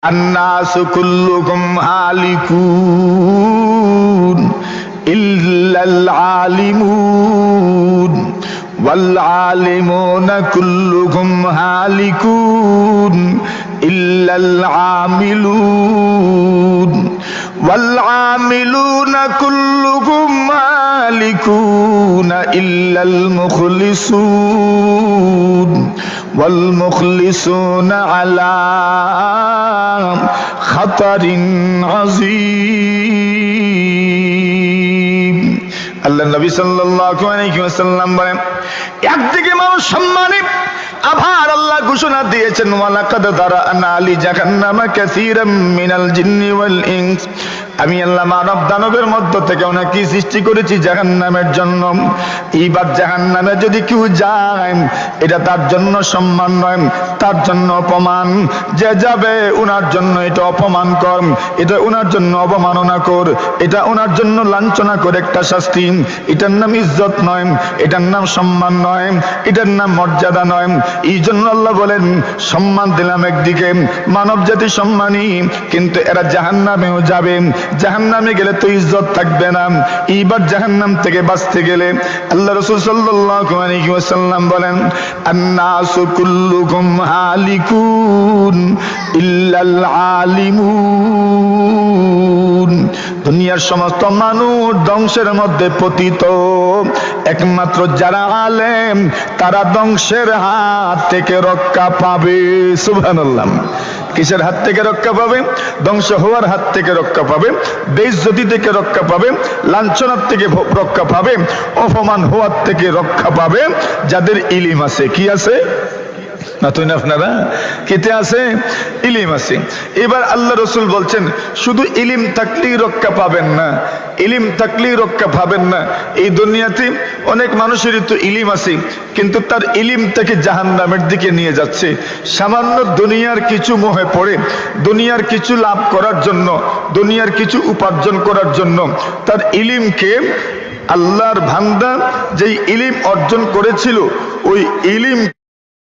الناس كلهم هالكون إلا العالمون والعالمون كلهم هالكون إلا العاملون والعاملون كلهم هالكون إلا المخلصون والمخلصون على خطر عظيم আল্লাহ নবী সাল্লাল্লাহু আলাইহি ওয়াসাল্লাম বলেন, একদিকে মানুষ সম্মানী, আবার আল্লাহ ঘোষণা দিয়েছেন ওয়ালাকাদ দারানা লি জাহান্নামা কাসীরাম মিনাল জিন্নি ওয়াল ইনস, আমি আল্লাহ মানব দানবের মধ্য থেকে অনেকই সৃষ্টি করেছি জাহান্নামের জন্য। এইবার জাহান্নামে যদি কেউ যায়, এটা তার জন্য সম্মান নয়, তার জন্য অপমান। যে যাবে ওনার জন্য এটা অপমান কর, এটা ওনার জন্য অবমাননা কর, এটা ওনার জন্য লাঞ্ছনা কর একটা শাস্তি। এটার নাম ইজ্জত নয়, এটার নাম সম্মান নয়, এটার নাম মর্যাদা নয়। এই জন্য আল্লাহ বলেন সম্মান দিলাম একদিকে, মানব জাতি সম্মানী, কিন্তু এরা জাহান্নামেও যাবে। জাহান্নামে গেলে তো ইজ্জত থাকবে না। এইবার জাহান্নাম থেকে বাঁচতে গেলে আল্লাহ রাসূল সাল্লাল্লাহু আলাইহি ওয়াসাল্লাম বলেন, আন্নাসু কুল্লুকুম হালিকুন ইল্লাল আলিমুন, দুনিয়ার সমস্ত মানুষ ধ্বংসের মধ্যে পতিত, একমাত্র যারা আলেম তারা ধ্বংসের হাত থেকে রক্ষা পাবে। সুবহানাল্লাহ। কিসের হাত থেকে রক্ষা পাবে? ধ্বংস হওয়ার হাত থেকে রক্ষা পাবে, বেইজ্জতি থেকে রক্ষা পাবে, লাঞ্ছনার থেকে রক্ষা পাবে, অপমান হওয়ার থেকে রক্ষা পাবে যাদের ইলম আছে। কি আছে? আপনারা কেতে আছে? ইলিম আছে। এবার আল্লাহ রসুল বলছেন শুধু ইলিম থাকলেই রক্ষা পাবেন না, ইলিম থাকলেই রক্ষা পাবেন না। এই দুনিয়াতে অনেক মানুষেরই তো ইলিম আছে, কিন্তু তার ইলিম থেকে জাহান্নামের দিকে নিয়ে যাচ্ছে। সামান্য দুনিয়ার কিছু মোহে পড়ে, দুনিয়ার কিছু লাভ করার জন্য, দুনিয়ার কিছু উপার্জন করার জন্য তার ইলিমকে, আল্লাহর বান্দা যেই ইলিম অর্জন করেছিল ওই ইলিম